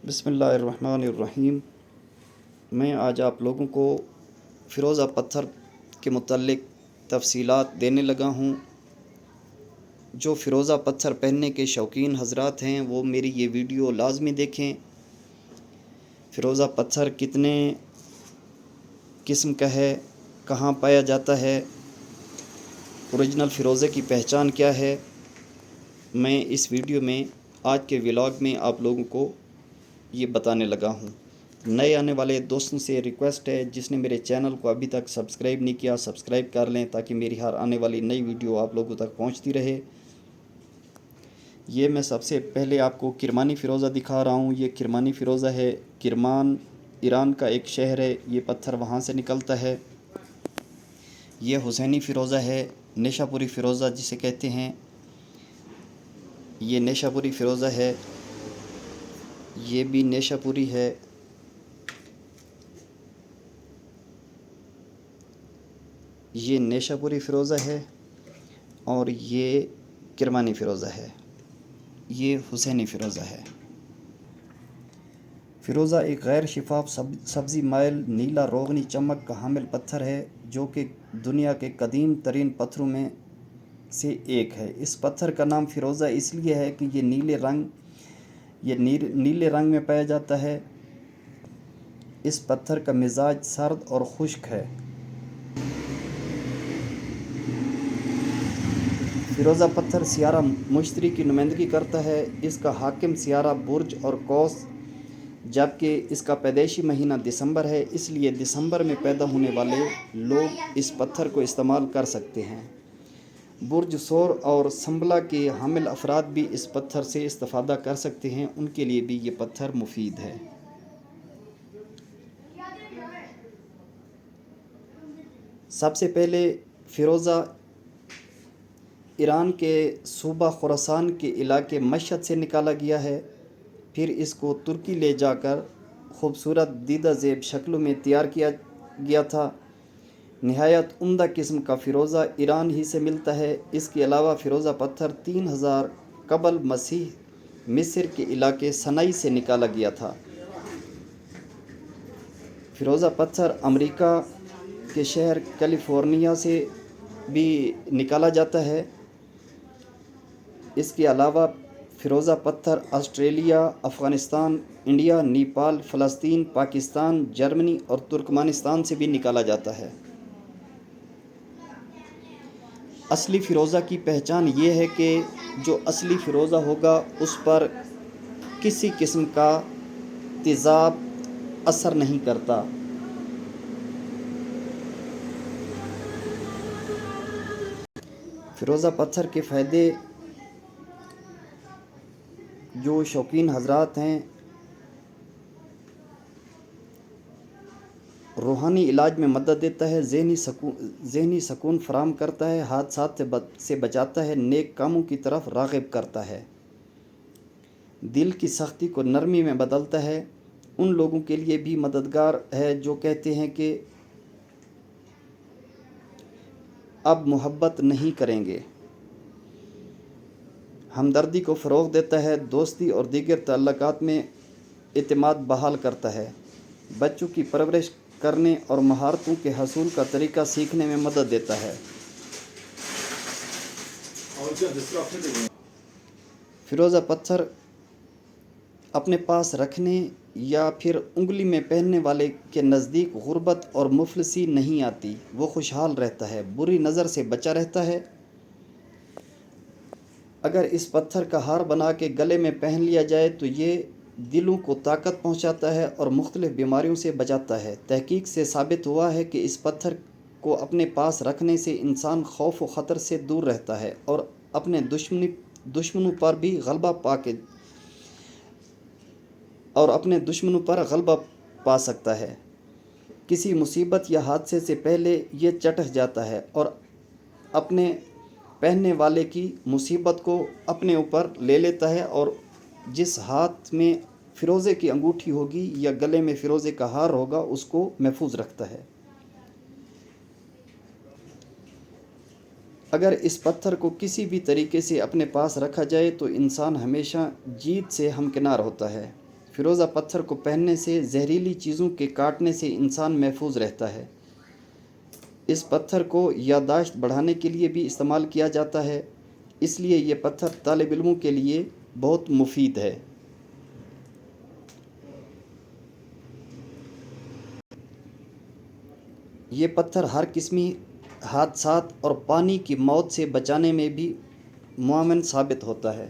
बिस्मिल्लाहिर्रहमानिर्रहीम। मैं आज आप लोगों को फ़िरोज़ा पत्थर के मुतल्लिक़ तफ़सीलात देने लगा हूँ। जो फ़िरोज़ा पत्थर पहनने के शौकीन हज़रात हैं वो मेरी ये वीडियो लाज़मी देखें। फ़िरोज़ा पत्थर कितने किस्म का है, कहाँ पाया जाता है, ओरिजिनल फ़िरोज़े की पहचान क्या है, मैं इस वीडियो में आज के व्लॉग में आप लोगों को ये बताने लगा हूँ। नए आने वाले दोस्तों से रिक्वेस्ट है, जिसने मेरे चैनल को अभी तक सब्सक्राइब नहीं किया सब्सक्राइब कर लें ताकि मेरी हर आने वाली नई वीडियो आप लोगों तक पहुँचती रहे। ये मैं सबसे पहले आपको किरमानी फ़िरोज़ा दिखा रहा हूँ। ये किरमानी फ़िरोज़ा है। किरमान ईरान का एक शहर है, ये पत्थर वहाँ से निकलता है। ये हुसैनी फ़िरोज़ा है, नेशापुरी फ़िरोज़ा जिसे कहते हैं। ये नेशापुरी फ़िरोज़ा है, ये भी नेशापुरी है। ये नेशापुरी फ़िरोज़ा है और ये किरमानी फ़िरोज़ा है। ये हुसैनी फ़िरोज़ा है। फ़िरोज़ा एक गैर शिफाफ सब्ज़ी माइल नीला रोगनी चमक का हामिल पत्थर है जो कि दुनिया के कदीम तरीन पत्थरों में से एक है। इस पत्थर का नाम फ़िरोज़ा इसलिए है कि ये नीले रंग में पाया जाता है। इस पत्थर का मिजाज सर्द और खुश्क है। फ़िरोज़ा पत्थर सियारा मुश्तरी की नुमाइंदगी करता है। इसका हाकिम सियारा बुर्ज और कौस, जबकि इसका पैदाइशी महीना दिसंबर है, इसलिए दिसंबर में पैदा होने वाले लोग इस पत्थर को इस्तेमाल कर सकते हैं। बुर्ज सौर और संबला के हामिल अफराद भी इस पत्थर से इस्तेफ़ादा कर सकते हैं, उनके लिए भी ये पत्थर मुफीद है। सबसे पहले फ़िरोज़ा ईरान के सूबा खुरासान के इलाके मशहद से निकाला गया है। फिर इसको तुर्की ले जाकर ख़ूबसूरत दीदा ज़ेब शक्लों में तैयार किया गया था। नहायत उम्दा किस्म का फ़िरोज़ा ईरान ही से मिलता है। इसके अलावा फ़िरोज़ा पत्थर 3000 कबल मसीह मिस्र के इलाके सनाई से निकाला गया था। फ़िरोज़ा पत्थर अमेरिका के शहर कैलिफोर्निया से भी निकाला जाता है। इसके अलावा फ़िरोज़ा पत्थर ऑस्ट्रेलिया, अफ़गानिस्तान, इंडिया, नेपाल, फ़लस्तीन, पाकिस्तान, जर्मनी और तुर्कमानिस्तान से भी निकाला जाता है। असली फ़िरोज़ा की पहचान ये है कि जो असली फ़िरोज़ा होगा उस पर किसी किस्म का तेज़ाब असर नहीं करता। फ़िरोज़ा पत्थर के फ़ायदे जो शौकीन हज़रात हैं, रूहानी इलाज में मदद देता है, ज़हनी सकून फराहम करता है, हादसात से बचाता है, नेक कामों की तरफ राग़िब करता है, दिल की सख्ती को नरमी में बदलता है। उन लोगों के लिए भी मददगार है जो कहते हैं कि अब मोहब्बत नहीं करेंगे। हमदर्दी को फ़रोग़ देता है, दोस्ती और दीगर ताल्लुकात में एतमाद बहाल करता है, बच्चों की परवरिश करने और महारतों के हसूल का तरीका सीखने में मदद देता है। फ़िरोज़ा पत्थर अपने पास रखने या फिर उंगली में पहनने वाले के नज़दीक गुर्बत और मुफलिसी नहीं आती। वो खुशहाल रहता है, बुरी नज़र से बचा रहता है। अगर इस पत्थर का हार बना के गले में पहन लिया जाए तो ये दिलों को ताकत पहुंचाता है और मुख्तलिफ़ बीमारियों से बचाता है। तहकीक से साबित हुआ है कि इस पत्थर को अपने पास रखने से इंसान खौफ व ख़तर से दूर रहता है और अपने दुश्मनों पर भी गलबा पा सकता है। किसी मुसीबत या हादसे से पहले ये चटक जाता है और अपने पहनने वाले की मुसीबत को अपने ऊपर ले लेता है और जिस हाथ में फ़िरोज़े की अंगूठी होगी या गले में फ़िरोज़े का हार होगा उसको महफूज रखता है। अगर इस पत्थर को किसी भी तरीके से अपने पास रखा जाए तो इंसान हमेशा जीत से हमकिनार होता है। فیروزہ پتھر کو پہننے سے زہریلی چیزوں کے کاٹنے سے انسان محفوظ رہتا ہے۔ اس پتھر کو یادداشت بڑھانے کے لیے بھی استعمال کیا جاتا ہے، اس لیے یہ پتھر طالب علموں کے لیے بہت مفید ہے۔ یہ پتھر ہر قسمی حادثات اور پانی کی موت سے بچانے میں بھی معاون ثابت ہوتا ہے۔